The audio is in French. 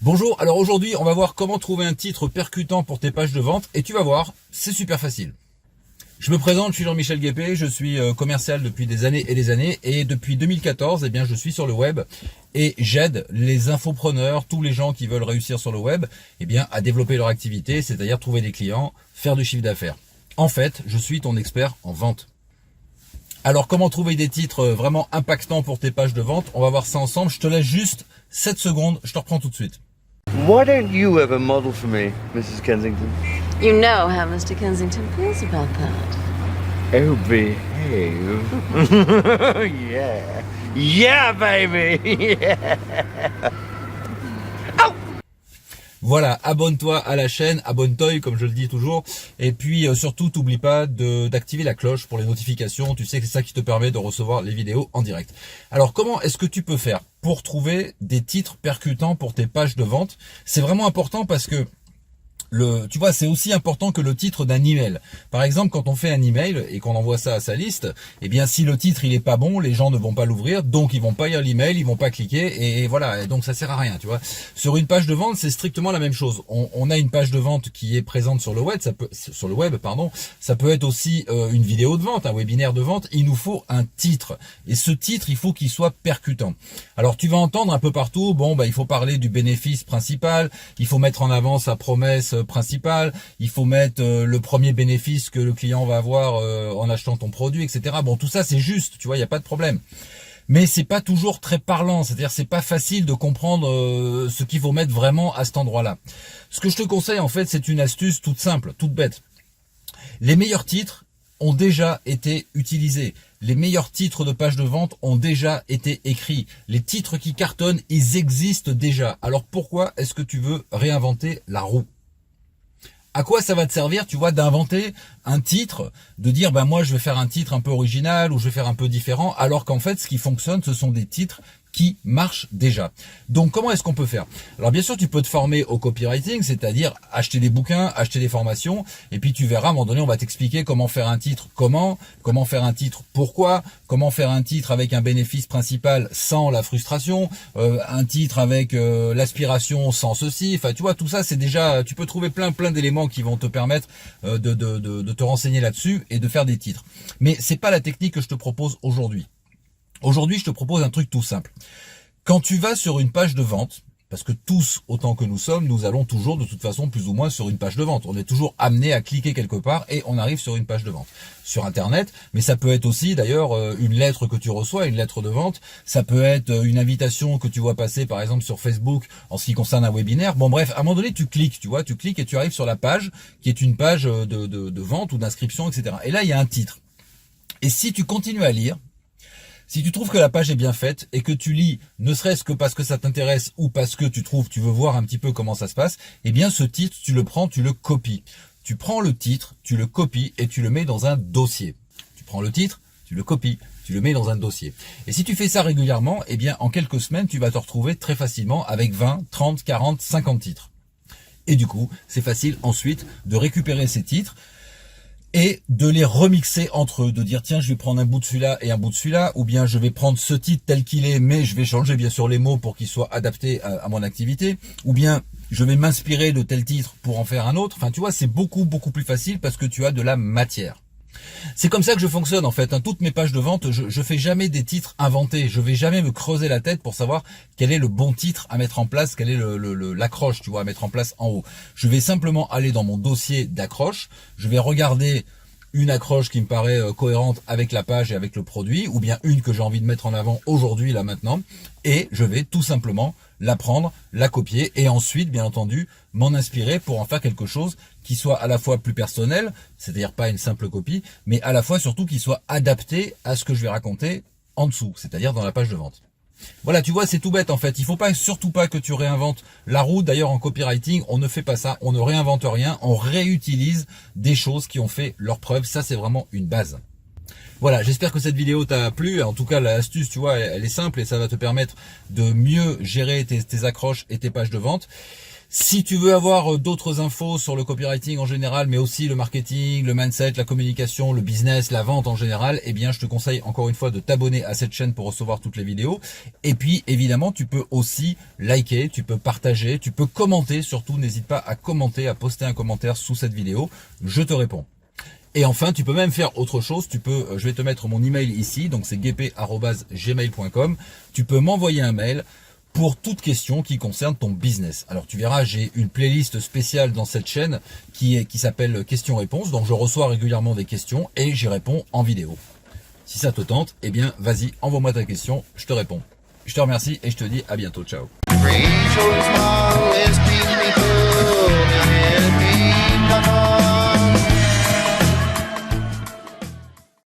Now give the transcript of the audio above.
Bonjour, alors aujourd'hui on va voir comment trouver un titre percutant pour tes pages de vente et tu vas voir, c'est super facile. Je me présente, je suis Jean-Michel Guépé, je suis commercial depuis des années et depuis 2014, eh bien, je suis sur le web et j'aide les infopreneurs, tous les gens qui veulent réussir sur le web, eh bien, à développer leur activité, c'est-à-dire trouver des clients, faire du chiffre d'affaires. En fait, je suis ton expert en vente. Alors comment trouver des titres vraiment impactants pour tes pages de vente? On va voir ça ensemble, je te laisse juste 7 secondes, je te reprends tout de suite. Why don't you ever model for me, Mrs. Kensington? You know how Mr. Kensington feels about that. Oh, behave. Yeah. Yeah, baby. Yeah. Voilà, abonne-toi à la chaîne, abonne-toi comme je le dis toujours. Et puis surtout, t'oublie pas d'activer la cloche pour les notifications. Tu sais que c'est ça qui te permet de recevoir les vidéos en direct. Alors comment est-ce que tu peux faire pour trouver des titres percutants pour tes pages de vente? C'est vraiment important parce que tu vois, c'est aussi important que le titre d'un email. Par exemple, quand on fait un email et qu'on envoie ça à sa liste, eh bien, si le titre il est pas bon, les gens ne vont pas l'ouvrir, donc ils vont pas lire l'email, ils vont pas cliquer et voilà. Et donc ça sert à rien, tu vois. Sur une page de vente, c'est strictement la même chose. On a une page de vente qui est présente sur le web, ça peut être aussi une vidéo de vente, un webinaire de vente. Il nous faut un titre et ce titre, il faut qu'il soit percutant. Alors tu vas entendre un peu partout, il faut parler du bénéfice principal, il faut mettre en avant sa promesse principal, il faut mettre le premier bénéfice que le client va avoir en achetant ton produit, etc. Bon, tout ça c'est juste, tu vois, il n'y a pas de problème. Mais c'est pas toujours très parlant, c'est-à-dire c'est pas facile de comprendre ce qu'il faut mettre vraiment à cet endroit-là. Ce que je te conseille en fait, c'est une astuce toute simple, toute bête. Les meilleurs titres ont déjà été utilisés. Les meilleurs titres de pages de vente ont déjà été écrits. Les titres qui cartonnent, ils existent déjà. Alors pourquoi est-ce que tu veux réinventer la roue ? À quoi ça va te servir, tu vois, d'inventer un titre, de dire, moi, je vais faire un titre un peu original ou je vais faire un peu différent, alors qu'en fait, ce qui fonctionne, ce sont des titres qui marchent déjà. Donc, comment est-ce qu'on peut faire? Alors, bien sûr, tu peux te former au copywriting, c'est-à-dire acheter des bouquins, acheter des formations, et puis tu verras, à un moment donné, on va t'expliquer comment faire un titre, comment faire un titre, pourquoi, comment faire un titre avec un bénéfice principal sans la frustration, un titre avec l'aspiration sans ceci, enfin, tu vois, tout ça, c'est déjà, tu peux trouver plein d'éléments qui vont te permettre de te renseigner là-dessus et de faire des titres. Mais c'est pas la technique que je te propose aujourd'hui. Aujourd'hui, je te propose un truc tout simple. Quand tu vas sur une page de vente, parce que tous, autant que nous sommes, nous allons toujours de toute façon plus ou moins sur une page de vente. On est toujours amené à cliquer quelque part et on arrive sur une page de vente. Sur Internet, mais ça peut être aussi d'ailleurs une lettre que tu reçois, une lettre de vente. Ça peut être une invitation que tu vois passer par exemple sur Facebook en ce qui concerne un webinaire. Bon bref, à un moment donné, tu cliques et tu arrives sur la page qui est une page de vente ou d'inscription, etc. Et là, il y a un titre. Et si tu continues à lire, si tu trouves que la page est bien faite et que tu lis, ne serait-ce que parce que ça t'intéresse ou parce que tu veux voir un petit peu comment ça se passe, eh bien ce titre, tu le prends, tu le copies. Tu prends le titre, tu le copies et tu le mets dans un dossier. Tu prends le titre, tu le copies, tu le mets dans un dossier. Et si tu fais ça régulièrement, eh bien en quelques semaines, tu vas te retrouver très facilement avec 20, 30, 40, 50 titres. Et du coup, c'est facile ensuite de récupérer ces titres et de les remixer entre eux, de dire tiens je vais prendre un bout de celui-là et un bout de celui-là, ou bien je vais prendre ce titre tel qu'il est mais je vais changer bien sûr les mots pour qu'il soit adapté à mon activité, ou bien je vais m'inspirer de tel titre pour en faire un autre. Enfin tu vois, c'est beaucoup plus facile parce que tu as de la matière. C'est comme ça que je fonctionne en fait. Toutes mes pages de vente, je fais jamais des titres inventés. Je vais jamais me creuser la tête pour savoir quel est le bon titre à mettre en place, quelle est l'accroche, tu vois, à mettre en place en haut. Je vais simplement aller dans mon dossier d'accroche. Je vais regarder une accroche qui me paraît cohérente avec la page et avec le produit, ou bien une que j'ai envie de mettre en avant aujourd'hui, là maintenant, et je vais tout simplement la prendre, la copier, et ensuite, bien entendu, m'en inspirer pour en faire quelque chose qui soit à la fois plus personnel, c'est-à-dire pas une simple copie, mais à la fois surtout qui soit adapté à ce que je vais raconter en dessous, c'est-à-dire dans la page de vente. Voilà, tu vois, c'est tout bête en fait. Il faut surtout pas que tu réinventes la roue. D'ailleurs, en copywriting, on ne fait pas ça. On ne réinvente rien. On réutilise des choses qui ont fait leur preuve. Ça, c'est vraiment une base. Voilà, j'espère que cette vidéo t'a plu. En tout cas, l'astuce, tu vois, elle est simple et ça va te permettre de mieux gérer tes accroches et tes pages de vente. Si tu veux avoir d'autres infos sur le copywriting en général, mais aussi le marketing, le mindset, la communication, le business, la vente en général, eh bien, je te conseille encore une fois de t'abonner à cette chaîne pour recevoir toutes les vidéos. Et puis, évidemment, tu peux aussi liker, tu peux partager, tu peux commenter. Surtout, n'hésite pas à commenter, à poster un commentaire sous cette vidéo. Je te réponds. Et enfin, tu peux même faire autre chose. Tu peux, je vais te mettre mon email ici, donc c'est guépé@gmail.com. Tu peux m'envoyer un mail pour toute question qui concerne ton business. Alors tu verras, j'ai une playlist spéciale dans cette chaîne qui s'appelle questions-réponses. Donc je reçois régulièrement des questions et j'y réponds en vidéo. Si ça te tente, eh bien vas-y, envoie-moi ta question, je te réponds. Je te remercie et je te dis à bientôt. Ciao.